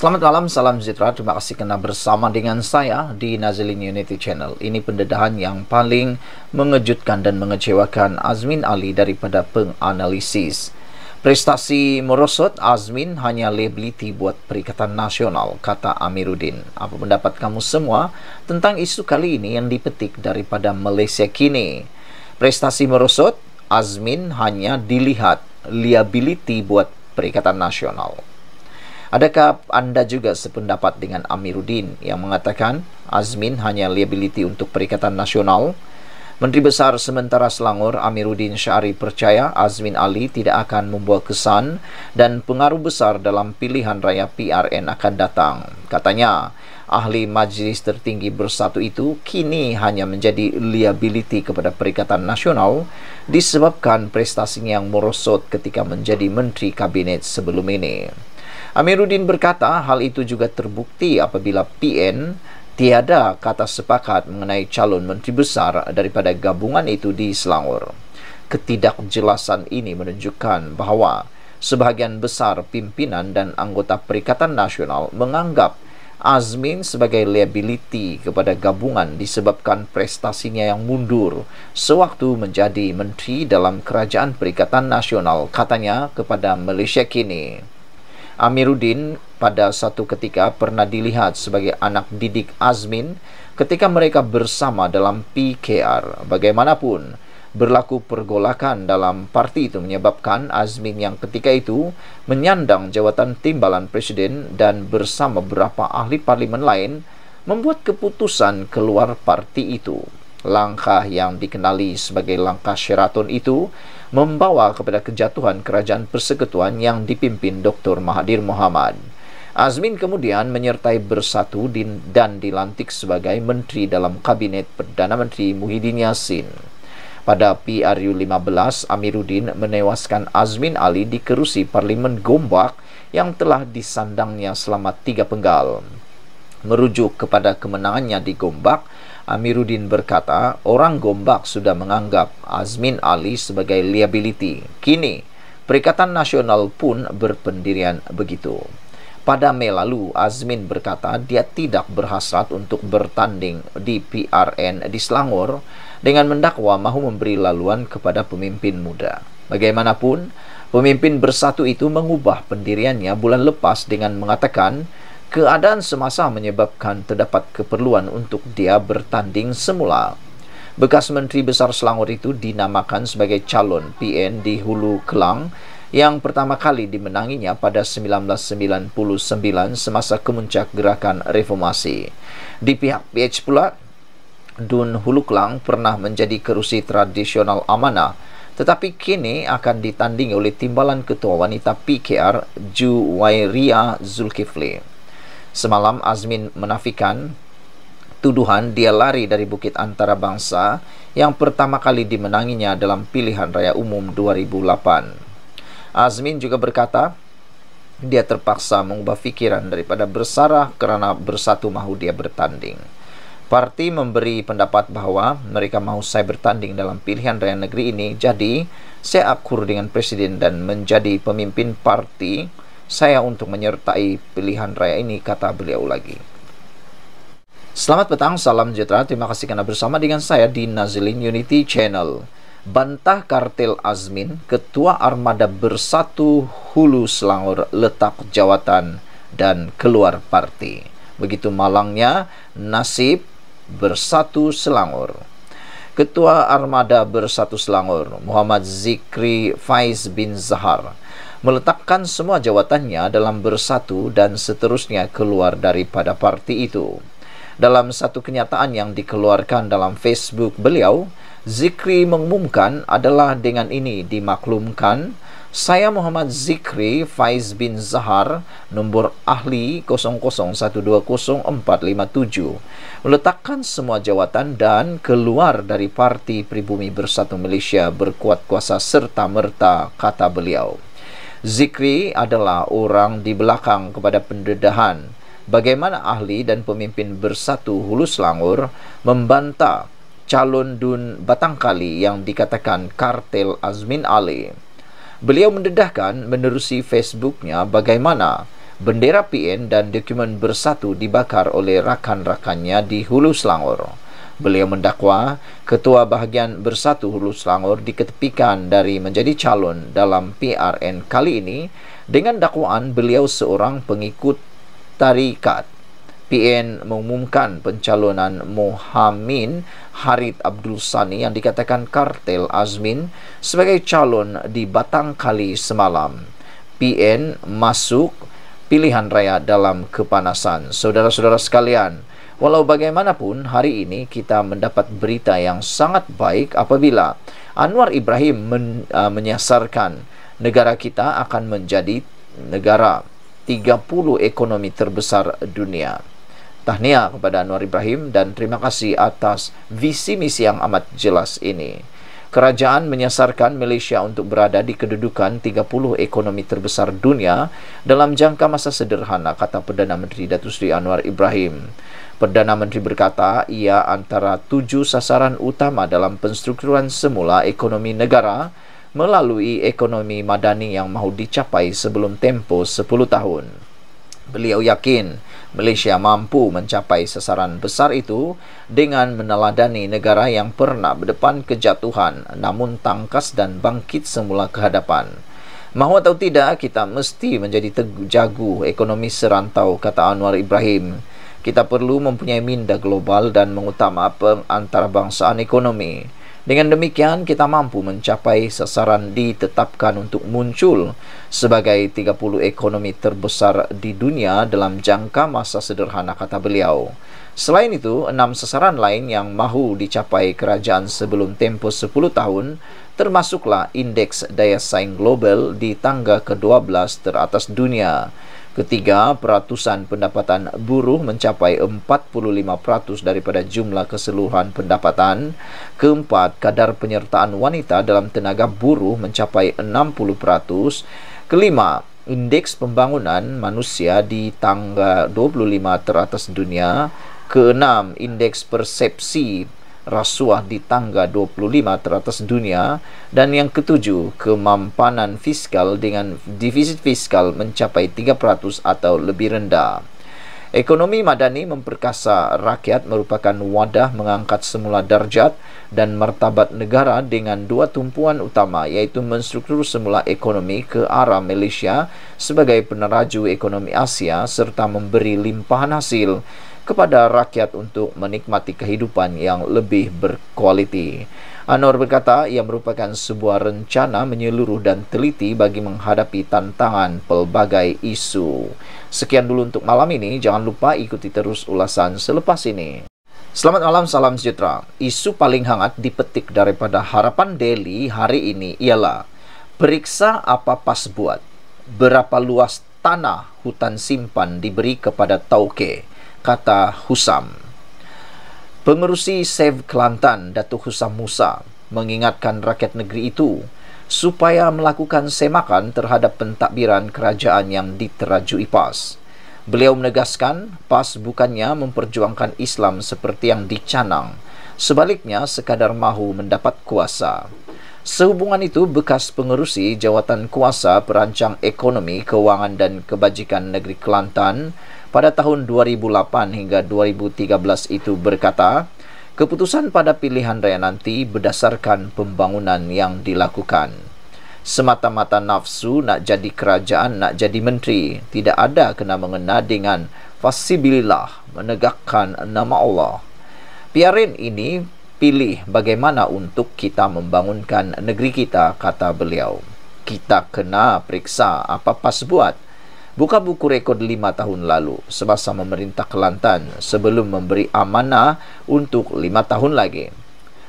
Selamat malam, salam sejahtera. Terima kasih kerana bersama dengan saya di Nazilin Unity Channel. Ini pendedahan yang paling mengejutkan dan mengecewakan Azmin Ali daripada penganalisis. Prestasi merosot Azmin hanya liability buat Perikatan Nasional, kata Amiruddin. Apa pendapat kamu semua tentang isu kali ini yang dipetik daripada Malaysia Kini? Prestasi merosot, Azmin hanya dilihat liability buat Perikatan Nasional. Adakah anda juga sependapat dengan Amiruddin yang mengatakan Azmin hanya liability untuk Perikatan Nasional? Menteri Besar Sementara Selangor Amiruddin Syari percaya Azmin Ali tidak akan membawa kesan dan pengaruh besar dalam pilihan raya PRN akan datang. Katanya, ahli Majlis Tertinggi Bersatu itu kini hanya menjadi liability kepada Perikatan Nasional disebabkan prestasinya yang merosot ketika menjadi Menteri Kabinet sebelum ini. Amiruddin berkata hal itu juga terbukti apabila PN tiada kata sepakat mengenai calon menteri besar daripada gabungan itu di Selangor. Ketidakjelasan ini menunjukkan bahawa sebahagian besar pimpinan dan anggota Perikatan Nasional menganggap Azmin sebagai liability kepada gabungan disebabkan prestasinya yang mundur sewaktu menjadi menteri dalam Kerajaan Perikatan Nasional, katanya kepada Malaysia Kini. Amiruddin pada satu ketika pernah dilihat sebagai anak didik Azmin ketika mereka bersama dalam PKR. Bagaimanapun, berlaku pergolakan dalam parti itu menyebabkan Azmin yang ketika itu menyandang jawatan timbalan presiden dan bersama beberapa ahli parlimen lain membuat keputusan keluar parti itu. Langkah yang dikenali sebagai langkah Sheraton itu membawa kepada kejatuhan Kerajaan Persekutuan yang dipimpin Dr. Mahathir Mohamad. Azmin kemudian menyertai Bersatu dan dilantik sebagai menteri dalam Kabinet Perdana Menteri Muhyiddin Yassin. Pada PRU 15, Amiruddin menewaskan Azmin Ali di kerusi Parlimen Gombak yang telah disandangnya selama 3 penggal. Merujuk kepada kemenangannya di Gombak, Amiruddin berkata, orang Gombak sudah menganggap Azmin Ali sebagai liability. Kini, Perikatan Nasional pun berpendirian begitu. Pada Mei lalu, Azmin berkata dia tidak berhasrat untuk bertanding di PRN di Selangor dengan mendakwa mahu memberi laluan kepada pemimpin muda. Bagaimanapun, pemimpin Bersatu itu mengubah pendiriannya bulan lepas dengan mengatakan keadaan semasa menyebabkan terdapat keperluan untuk dia bertanding semula. Bekas Menteri Besar Selangor itu dinamakan sebagai calon PN di Hulu Kelang yang pertama kali dimenanginya pada 1999 semasa kemuncak gerakan reformasi. Di pihak PH pula, Dun Hulu Kelang pernah menjadi kerusi tradisional amanah, tetapi kini akan ditandingi oleh timbalan ketua wanita PKR Juwairia Zulkifli. Semalam Azmin menafikan tuduhan dia lari dari Bukit Antarabangsa yang pertama kali dimenanginya dalam pilihan raya umum 2008. Azmin juga berkata dia terpaksa mengubah fikiran daripada Bersarah kerana Bersatu mahu dia bertanding. Parti memberi pendapat bahawa mereka mahu saya bertanding dalam pilihan raya negeri ini, jadi saya akur dengan presiden dan menjadi pemimpin parti saya untuk menyertai pilihan raya ini, kata beliau lagi. Selamat petang, salam sejahtera. Terima kasih kerana bersama dengan saya di Nazilin Unity Channel. Bantah kartel Azmin, Ketua Armada Bersatu Hulu Selangor letak jawatan dan keluar parti. Begitu malangnya nasib Bersatu Selangor. Ketua Armada Bersatu Selangor, Muhammad Zikri Faiz bin Zahar, meletakkan semua jawatannya dalam Bersatu dan seterusnya keluar daripada parti itu. Dalam satu kenyataan yang dikeluarkan dalam Facebook beliau, Zikri mengumumkan adalah dengan ini dimaklumkan, saya Muhammad Zikri Faiz bin Zahar, nombor ahli 00120457, meletakkan semua jawatan dan keluar dari Parti Pribumi Bersatu Malaysia berkuat kuasa serta-merta, kata beliau. Zikri adalah orang di belakang kepada pendedahan bagaimana ahli dan pemimpin Bersatu Hulu Selangor membantah calon Dun Batangkali yang dikatakan kartel Azmin Ali. Beliau mendedahkan menerusi Facebooknya bagaimana Bendera PN dan dokumen bersatu dibakar oleh rakan-rakannya di Hulu Selangor. Beliau mendakwa Ketua Bahagian Bersatu Hulu Selangor diketepikan dari menjadi calon dalam PRN kali ini dengan dakwaan beliau seorang pengikut tarikat. PN mengumumkan pencalonan Mohamin Harid Abdul Sani yang dikatakan kartel Azmin sebagai calon di Batangkali semalam. PN masuk pilihan raya dalam kepanasan. Saudara-saudara sekalian, walau bagaimanapun hari ini kita mendapat berita yang sangat baik apabila Anwar Ibrahim menyasarkan negara kita akan menjadi negara 30 ekonomi terbesar dunia. Tahniah kepada Anwar Ibrahim dan terima kasih atas visi misi yang amat jelas ini. Kerajaan menyasarkan Malaysia untuk berada di kedudukan 30 ekonomi terbesar dunia dalam jangka masa sederhana, kata Perdana Menteri Datuk Seri Anwar Ibrahim. Perdana Menteri berkata ia antara 7 sasaran utama dalam penstrukturan semula ekonomi negara melalui ekonomi madani yang mahu dicapai sebelum tempoh 10 tahun. Beliau yakin Malaysia mampu mencapai sasaran besar itu dengan meneladani negara yang pernah berdepan kejatuhan namun tangkas dan bangkit semula ke hadapan. Mahu atau tidak, kita mesti menjadi jago ekonomi serantau, kata Anwar Ibrahim. Kita perlu mempunyai minda global dan mengutamakan antarbangsaan ekonomi. Dengan demikian, kita mampu mencapai sasaran ditetapkan untuk muncul sebagai 30 ekonomi terbesar di dunia dalam jangka masa sederhana, kata beliau. Selain itu, 6 sasaran lain yang mahu dicapai kerajaan sebelum tempoh 10 tahun, termasuklah indeks daya saing global di tangga ke-12 teratas dunia. Ketiga, peratusan pendapatan buruh mencapai 45% daripada jumlah keseluruhan pendapatan. Keempat, kadar penyertaan wanita dalam tenaga buruh mencapai 60%. Kelima, indeks pembangunan manusia di tangga 25 teratas dunia. Keenam, indeks persepsi rasuah di tangga 25 teratas dunia. Dan yang ketujuh, kemampanan fiskal dengan defisit fiskal mencapai 3% atau lebih rendah. Ekonomi madani memperkasa rakyat merupakan wadah mengangkat semula darjat dan martabat negara dengan dua tumpuan utama, iaitu menstruktur semula ekonomi ke arah Malaysia sebagai peneraju ekonomi Asia serta memberi limpahan hasil kepada rakyat untuk menikmati kehidupan yang lebih berkualiti. Anwar berkata ia merupakan sebuah rencana menyeluruh dan teliti bagi menghadapi tantangan pelbagai isu. Sekian dulu untuk malam ini. Jangan lupa ikuti terus ulasan selepas ini. Selamat malam, salam sejahtera. Isu paling hangat dipetik daripada Harapan Daily hari ini ialah periksa apa PAS buat. Berapa luas tanah hutan simpan diberi kepada tauke, kata Husam. Pengerusi Save Kelantan, Datuk Husam Musa, mengingatkan rakyat negeri itu supaya melakukan semakan terhadap pentadbiran kerajaan yang diterajui PAS. Beliau menegaskan PAS bukannya memperjuangkan Islam seperti yang dicanang, sebaliknya sekadar mahu mendapat kuasa. Sehubungan itu, bekas pengerusi Jawatan Kuasa Perancang Ekonomi, Kewangan dan Kebajikan Negeri Kelantan pada tahun 2008 hingga 2013 itu berkata, keputusan pada pilihan raya nanti berdasarkan pembangunan yang dilakukan. Semata-mata nafsu nak jadi kerajaan, nak jadi menteri, tidak ada kena mengena dengan fasibilillah, menegakkan nama Allah. PRN ini pilih bagaimana untuk kita membangunkan negeri kita, kata beliau. Kita kena periksa apa PAS buat. Buka buku rekod 5 tahun lalu semasa memerintah Kelantan sebelum memberi amanah untuk 5 tahun lagi.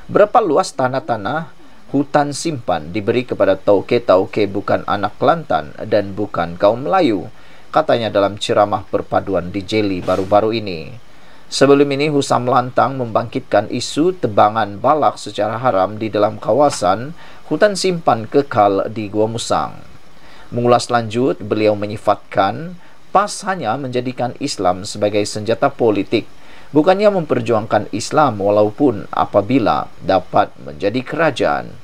Berapa luas tanah-tanah hutan simpan diberi kepada tauke-tauke bukan anak Kelantan dan bukan kaum Melayu, katanya dalam ceramah perpaduan di Jeli baru-baru ini. Sebelum ini, Husam lantang membangkitkan isu tebangan balak secara haram di dalam kawasan hutan simpan kekal di Gua Musang. Mengulas lanjut, beliau menyifatkan PAS hanya menjadikan Islam sebagai senjata politik, bukannya memperjuangkan Islam walaupun apabila dapat menjadi kerajaan.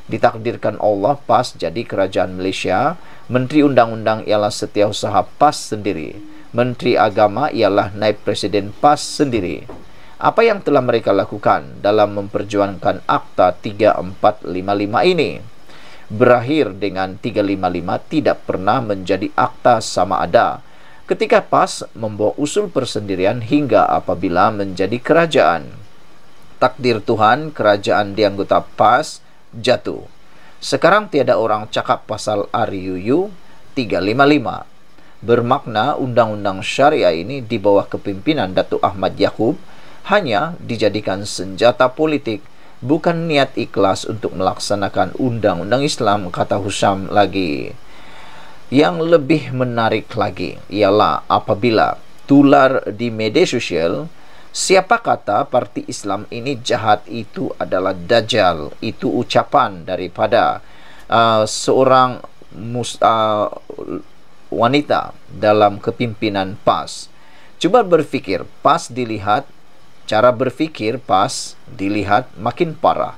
Ditakdirkan Allah PAS jadi kerajaan Malaysia. Menteri Undang-Undang ialah Setiausaha PAS sendiri. Menteri Agama ialah Naib Presiden PAS sendiri. Apa yang telah mereka lakukan dalam memperjuangkan Akta 3455 ini? Berakhir dengan 355 tidak pernah menjadi akta sama ada ketika PAS membawa usul persendirian hingga apabila menjadi kerajaan. Takdir Tuhan, kerajaan di anggota PAS jatuh. Sekarang tiada orang cakap pasal RUU 355. Bermakna undang-undang syariah ini di bawah kepimpinan Datuk Ahmad Yaakob hanya dijadikan senjata politik, bukan niat ikhlas untuk melaksanakan undang-undang Islam, kata Husyam lagi. Yang lebih menarik lagi ialah apabila tular di media sosial, siapa kata parti Islam ini jahat itu adalah Dajjal. Itu ucapan daripada seorang wanita dalam kepimpinan PAS. Coba berfikir, PAS dilihat, cara berfikir PAS dilihat makin parah.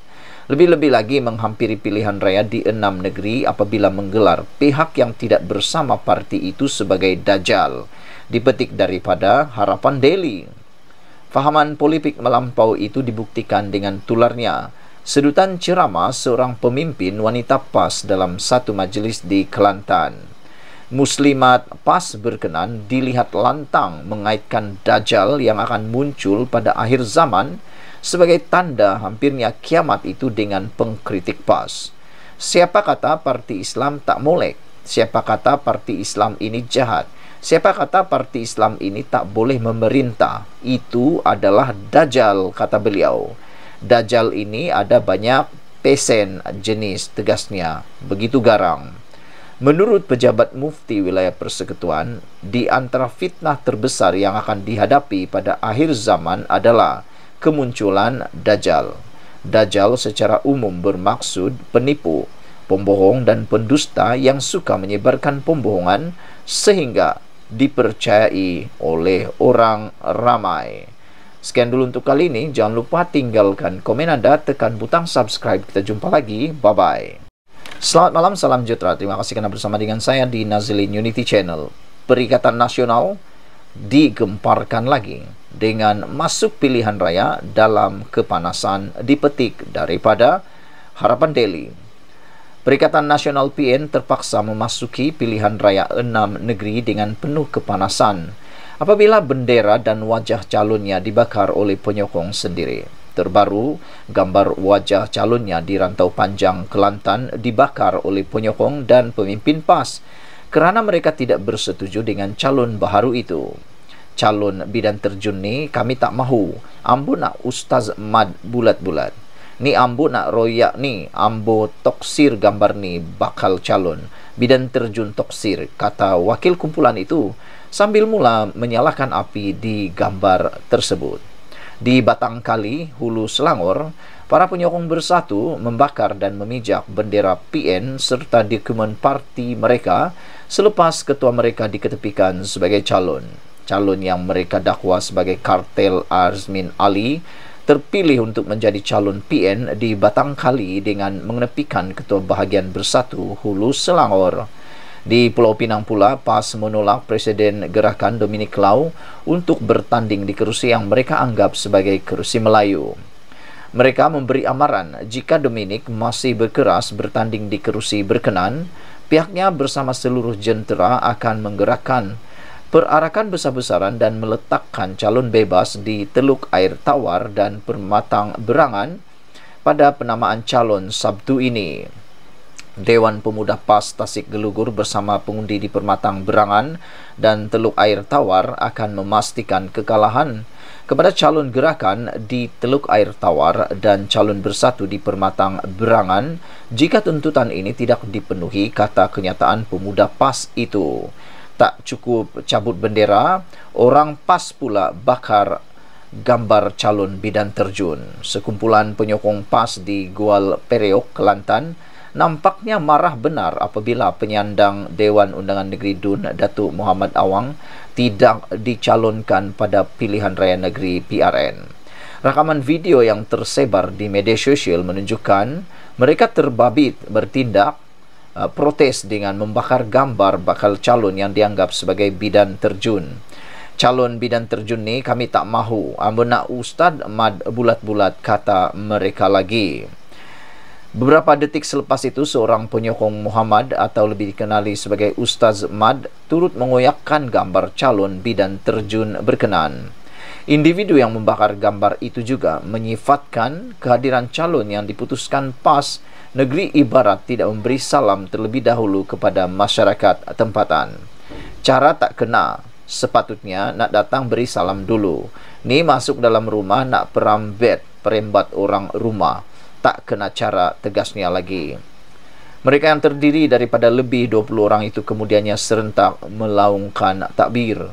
Lebih-lebih lagi menghampiri pilihan raya di 6 negeri apabila menggelar pihak yang tidak bersama parti itu sebagai Dajjal. Dipetik daripada Harapan Daily. Fahaman politik melampau itu dibuktikan dengan tularnya sedutan ceramah seorang pemimpin wanita PAS dalam satu majlis di Kelantan. Muslimat PAS berkenan dilihat lantang mengaitkan Dajjal yang akan muncul pada akhir zaman sebagai tanda hampirnya kiamat itu dengan pengkritik PAS. Siapa kata parti Islam tak molek? Siapa kata parti Islam ini jahat? Siapa kata parti Islam ini tak boleh memerintah? Itu adalah Dajjal, kata beliau. Dajjal ini ada banyak pesen jenis, tegasnya. Begitu garang. Menurut pejabat mufti wilayah persekutuan, di antara fitnah terbesar yang akan dihadapi pada akhir zaman adalah kemunculan Dajjal. Dajjal secara umum bermaksud penipu, pembohong dan pendusta yang suka menyebarkan pembohongan sehingga dipercayai oleh orang ramai. Sekian dulu untuk kali ini. Jangan lupa tinggalkan komen Anda, tekan butang subscribe. Kita jumpa lagi. Bye-bye. Selamat malam, salam sejahtera. Terima kasih karena bersama dengan saya di Nazilin Unity Channel. Perikatan Nasional digemparkan lagi dengan masuk pilihan raya dalam kepanasan, dipetik daripada Harapan Daily. Perikatan Nasional PN terpaksa memasuki pilihan raya 6 negeri dengan penuh kepanasan apabila bendera dan wajah calonnya dibakar oleh penyokong sendiri. Terbaru, gambar wajah calonnya di Rantau Panjang, Kelantan dibakar oleh penyokong dan pemimpin PAS kerana mereka tidak bersetuju dengan calon baharu itu. Calon bidan terjun ni kami tak mahu. Ambo nak Ustaz Mad bulat-bulat. Ni ambo nak royak ni. Ambo toksir gambar ni bakal calon bidan terjun toksir, kata wakil kumpulan itu sambil mula menyalakan api di gambar tersebut. Di Batang Kali, Hulu Selangor, para penyokong bersatu membakar dan memijak bendera PN serta dokumen parti mereka selepas ketua mereka diketepikan sebagai calon. Calon yang mereka dakwa sebagai kartel Azmin Ali terpilih untuk menjadi calon PN di Batang Kali dengan mengenepikan ketua bahagian bersatu Hulu Selangor. Di Pulau Pinang pula, PAS menolak Presiden Gerakan Dominic Lau untuk bertanding di kerusi yang mereka anggap sebagai kerusi Melayu. Mereka memberi amaran jika Dominic masih berkeras bertanding di kerusi berkenan, pihaknya bersama seluruh jentera akan menggerakkan perarakan besar-besaran dan meletakkan calon bebas di Teluk Air Tawar dan Permatang Berangan pada penamaan calon Sabtu ini. Dewan Pemuda PAS Tasik Gelugur bersama pengundi di Permatang Berangan dan Teluk Air Tawar akan memastikan kekalahan kepada calon gerakan di Teluk Air Tawar dan calon bersatu di Permatang Berangan jika tuntutan ini tidak dipenuhi, kata kenyataan pemuda PAS itu. Tak cukup cabut bendera, orang PAS pula bakar gambar calon bidan terjun. Sekumpulan penyokong PAS di Gual Pereok, Kelantan nampaknya marah benar apabila penyandang Dewan Undangan Negeri Dun, Datuk Muhammad Awang, tidak dicalonkan pada pilihan raya negeri PRN. Rakaman video yang tersebar di media sosial menunjukkan Mereka terbabit bertindak protes dengan membakar gambar bakal calon yang dianggap sebagai bidan terjun. Calon bidan terjun ni kami tak mahu. Nak Ustaz Mad bulat-bulat, kata mereka lagi. Beberapa detik selepas itu, seorang penyokong Muhammad atau lebih dikenali sebagai Ustaz Mad turut mengoyakkan gambar calon bidan terjun berkenan. Individu yang membakar gambar itu juga menyifatkan kehadiran calon yang diputuskan PAS negeri ibarat tidak memberi salam terlebih dahulu kepada masyarakat tempatan. Cara tak kena, sepatutnya nak datang beri salam dulu. Ni masuk dalam rumah nak perembat orang rumah. Tak kena cara, tegasnya lagi. Mereka yang terdiri daripada lebih 20 orang itu kemudiannya serentak melaungkan takbir.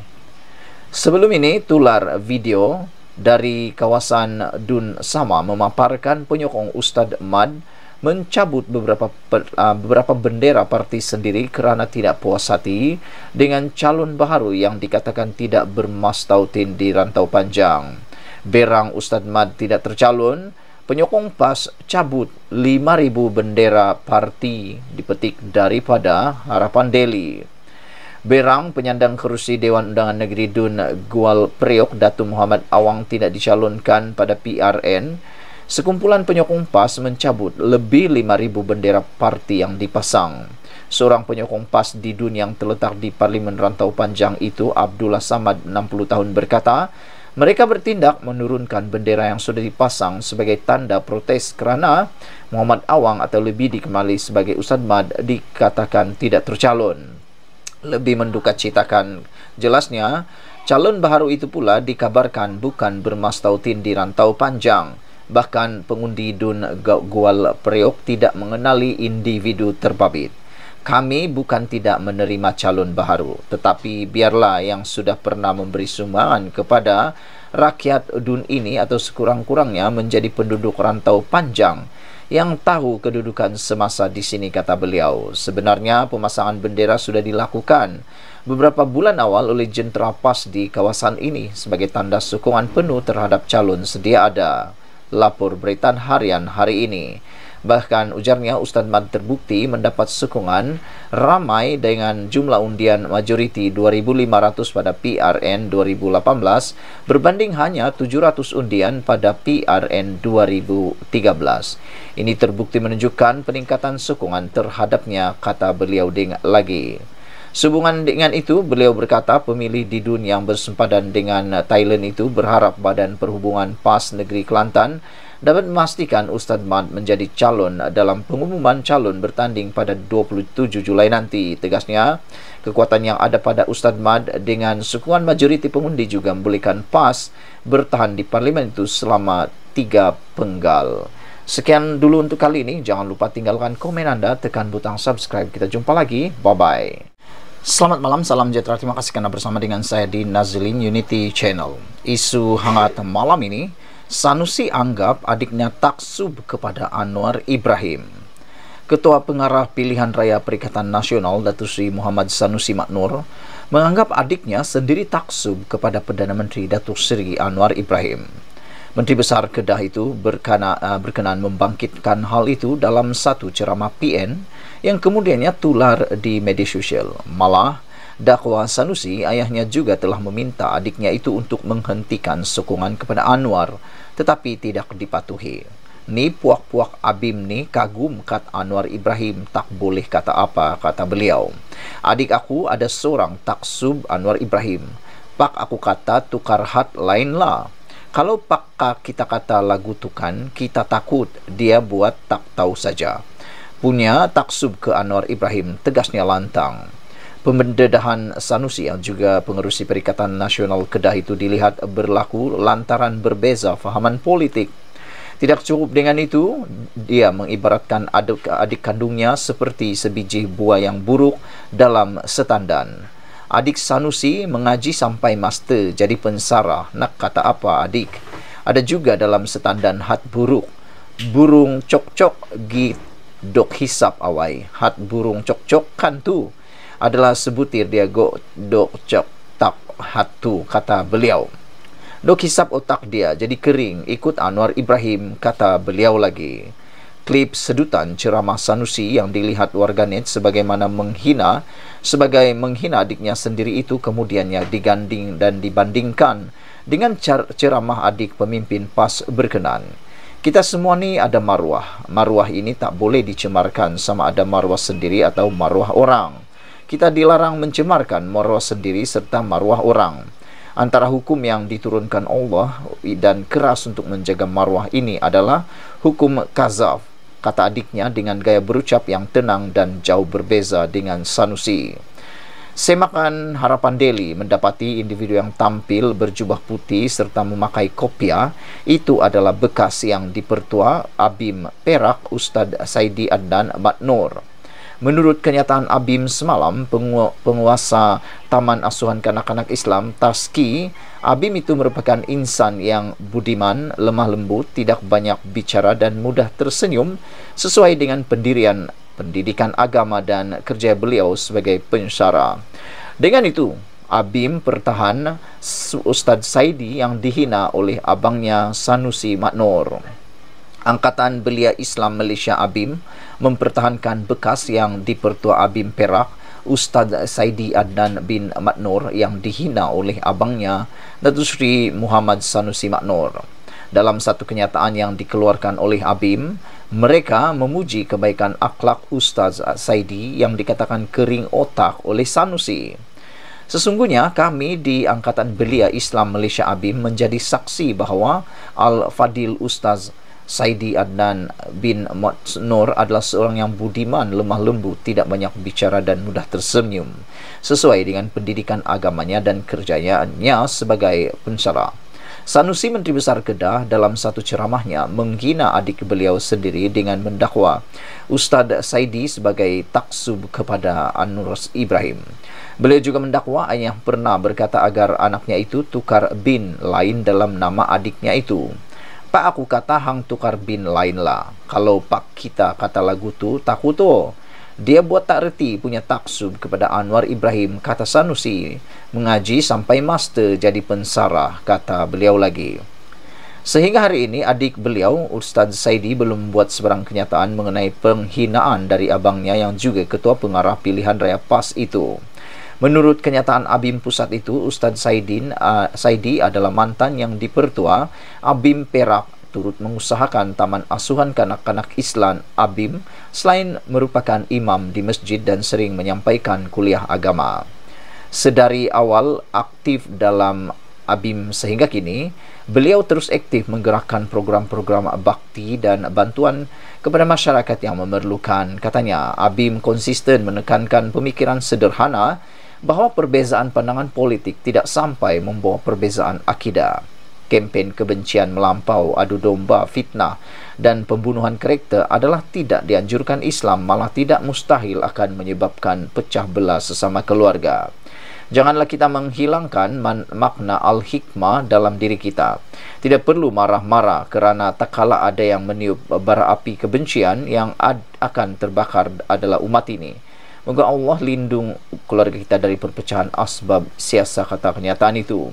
Sebelum ini, tular video dari kawasan Dun Sama memaparkan penyokong Ustaz Mad mencabut beberapa bendera parti sendiri kerana tidak puas hati dengan calon baharu yang dikatakan tidak bermastautin di rantau panjang. Berang Ustaz Mad tidak tercalon, penyokong PAS cabut 5,000 bendera parti dipetik daripada Harapan Delhi. Berang penyandang kerusi Dewan Undangan Negeri Dun Gual Priok Datuk Muhammad Awang tidak dicalonkan pada PRN. Sekumpulan penyokong PAS mencabut lebih 5,000 bendera parti yang dipasang. Seorang penyokong PAS di Dun yang terletak di Parlimen Rantau Panjang itu, Abdullah Samad, 60 tahun, berkata, mereka bertindak menurunkan bendera yang sudah dipasang sebagai tanda protes kerana Muhammad Awang atau lebih dikenali sebagai Ustaz Mad dikatakan tidak tercalon. Lebih mendukacitakan jelasnya, calon baharu itu pula dikabarkan bukan bermastautin di rantau panjang. Bahkan pengundi Dun Gual Priok tidak mengenali individu terbabit. Kami bukan tidak menerima calon baharu, tetapi biarlah yang sudah pernah memberi sumbangan kepada rakyat Dun ini atau sekurang-kurangnya menjadi penduduk rantau panjang yang tahu kedudukan semasa di sini, kata beliau. Sebenarnya pemasangan bendera sudah dilakukan beberapa bulan awal oleh jentera PAS di kawasan ini sebagai tanda sokongan penuh terhadap calon sedia ada. Lapor Beritan Harian hari ini. Bahkan ujarnya, Ustaz Mad terbukti mendapat sokongan ramai dengan jumlah undian majoriti 2,500 pada PRN 2018 berbanding hanya 700 undian pada PRN 2013. Ini terbukti menunjukkan peningkatan sokongan terhadapnya, kata beliau lagi. Sehubungan dengan itu, beliau berkata pemilih di Dun yang bersempadan dengan Thailand itu berharap Badan Perhubungan PAS Negeri Kelantan dapat memastikan Ustaz Mad menjadi calon dalam pengumuman calon bertanding pada 27 Julai nanti. Tegasnya, kekuatan yang ada pada Ustaz Mad dengan sokongan majoriti pengundi juga membolehkan PAS bertahan di parlimen itu selama 3 penggal. Sekian dulu untuk kali ini. Jangan lupa tinggalkan komen anda, tekan butang subscribe. Kita jumpa lagi. Bye-bye. Selamat malam, salam sejahtera. Terima kasih karena bersama dengan saya di Nazilin Unity Channel. Isu hangat malam ini, Sanusi anggap adiknya taksub kepada Anwar Ibrahim. Ketua Pengarah Pilihan Raya Perikatan Nasional Datuk Seri Muhammad Sanusi Maknur menganggap adiknya sendiri taksub kepada Perdana Menteri Datuk Seri Anwar Ibrahim. Menteri Besar Kedah itu berkenan membangkitkan hal itu dalam satu ceramah PN yang kemudiannya tular di media sosial. Malah, dakwa Sanusi, ayahnya juga telah meminta adiknya itu untuk menghentikan sokongan kepada Anwar, tetapi tidak dipatuhi. Ni puak-puak Abim ni kagum kat Anwar Ibrahim, tak boleh kata apa, kata beliau. Adik aku ada seorang taksub Anwar Ibrahim. Pak aku kata tukar hat lain lah. Kalau pak kita kata lagu tukan, kita takut dia buat tak tahu saja. Punya taksub ke Anwar Ibrahim, tegasnya lantang. Pendedahan Sanusi yang juga pengerusi Perikatan Nasional Kedah itu dilihat berlaku lantaran berbeza fahaman politik. Tidak cukup dengan itu, dia mengibaratkan adik kandungnya seperti sebiji buah yang buruk dalam setandan. Adik Sanusi mengaji sampai master jadi pensarah. Nak kata apa adik? Ada juga dalam setandan hat buruk. Burung cok-cok gi dok hisap awai. Hat burung cok-cok kan tu adalah sebutir dia go dok cok tak hat tu, kata beliau. Dok hisap otak dia jadi kering ikut Anwar Ibrahim, kata beliau lagi. klip sedutan ceramah Sanusi yang dilihat warganet sebagai menghina adiknya sendiri itu kemudiannya diganding dan dibandingkan dengan ceramah adik pemimpin PAS berkenan. Kita semua ni ada maruah. Maruah ini tak boleh dicemarkan sama ada maruah sendiri atau maruah orang. Kita dilarang mencemarkan maruah sendiri serta maruah orang. Antara hukum yang diturunkan Allah dan keras untuk menjaga maruah ini adalah hukum kazaf, kata adiknya dengan gaya berucap yang tenang dan jauh berbeza dengan Sanusi. Semakan Harapan Daily mendapati individu yang tampil berjubah putih serta memakai kopiah itu adalah bekas yang dipertua Abim Perak Ustadz Saidi Adnan Matnur. Menurut kenyataan Abim semalam, penguasa Taman Asuhan Kanak-kanak Islam Taski, Abim itu merupakan insan yang budiman, lemah lembut, tidak banyak bicara dan mudah tersenyum sesuai dengan pendirian pendidikan agama dan kerja beliau sebagai pensyarah. Dengan itu, Abim pertahan Ustadz Saidi yang dihina oleh abangnya Sanusi Matnur. Angkatan Belia Islam Malaysia Abim mempertahankan bekas yang dipertua Abim Perak Ustadz Saidi Adnan bin Matnur yang dihina oleh abangnya Datuk Seri Muhammad Sanusi Matnur. Dalam satu kenyataan yang dikeluarkan oleh Abim, mereka memuji kebaikan akhlak Ustadz Saidi yang dikatakan kering otak oleh Sanusi. Sesungguhnya kami di Angkatan Belia Islam Malaysia Abim menjadi saksi bahawa Al-Fadil Ustadz Saidi Adnan bin Matnur adalah seorang yang budiman, lemah lembut, tidak banyak bicara dan mudah tersenyum sesuai dengan pendidikan agamanya dan kerjanya sebagai pensyarah. Sanusi Menteri Besar Kedah dalam satu ceramahnya menghina adik beliau sendiri dengan mendakwa Ustadz Saidi sebagai taksub kepada Anwar Ibrahim. Beliau juga mendakwa ayah pernah berkata agar anaknya itu tukar bin lain dalam nama adiknya itu. Pak aku kata hang tukar bin lain lah. Kalau pak kita kata lagu tu takut tu. Dia buat tak reti punya taksub kepada Anwar Ibrahim, kata Sanusi. Mengaji sampai master jadi pensarah, kata beliau lagi. Sehingga hari ini adik beliau Ustadz Saidi belum buat sebarang kenyataan mengenai penghinaan dari abangnya yang juga ketua pengarah pilihan raya PAS itu. Menurut kenyataan Abim Pusat itu, Ustadz Saidi adalah mantan yang dipertua Abim Perak, turut mengusahakan Taman Asuhan Kanak-kanak Islam Abim selain merupakan imam di masjid dan sering menyampaikan kuliah agama. Sedari awal aktif dalam Abim sehingga kini, beliau terus aktif menggerakkan program-program bakti dan bantuan kepada masyarakat yang memerlukan. Katanya, Abim konsisten menekankan pemikiran sederhana bahawa perbezaan pandangan politik tidak sampai membawa perbezaan akidah. Kempen kebencian melampau, adu domba, fitnah dan pembunuhan karakter adalah tidak dianjurkan Islam, malah tidak mustahil akan menyebabkan pecah belah sesama keluarga. Janganlah kita menghilangkan makna al-hikmah dalam diri kita. Tidak perlu marah-marah kerana tak kala ada yang meniup bara api kebencian yang akan terbakar adalah umat ini. Moga Allah lindung keluarga kita dari perpecahan asbab siasa, kata kenyataan itu.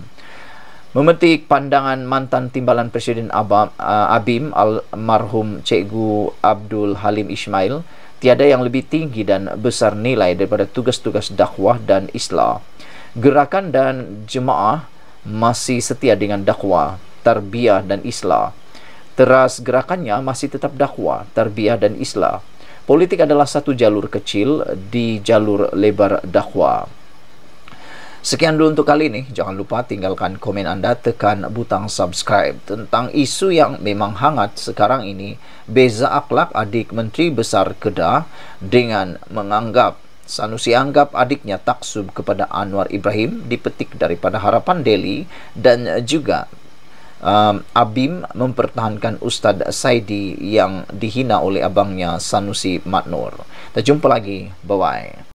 Memetik pandangan mantan timbalan Presiden Abim almarhum Cikgu Abdul Halim Ismail, tiada yang lebih tinggi dan besar nilai daripada tugas-tugas dakwah dan islah. Gerakan dan jemaah masih setia dengan dakwah, tarbiyah dan islah. Teras gerakannya masih tetap dakwah, tarbiyah dan islah. Politik adalah satu jalur kecil di jalur lebar dakwah. Sekian dulu untuk kali ini. Jangan lupa tinggalkan komen anda, tekan butang subscribe. Tentang isu yang memang hangat sekarang ini, beza akhlak adik Menteri Besar Kedah dengan menganggap Sanusi anggap adiknya taksub kepada Anwar Ibrahim, dipetik daripada Harapan Daily, dan juga Abim mempertahankan Ustadz Saidi yang dihina oleh abangnya Sanusi Matnur. Kita jumpa lagi. Bye-bye.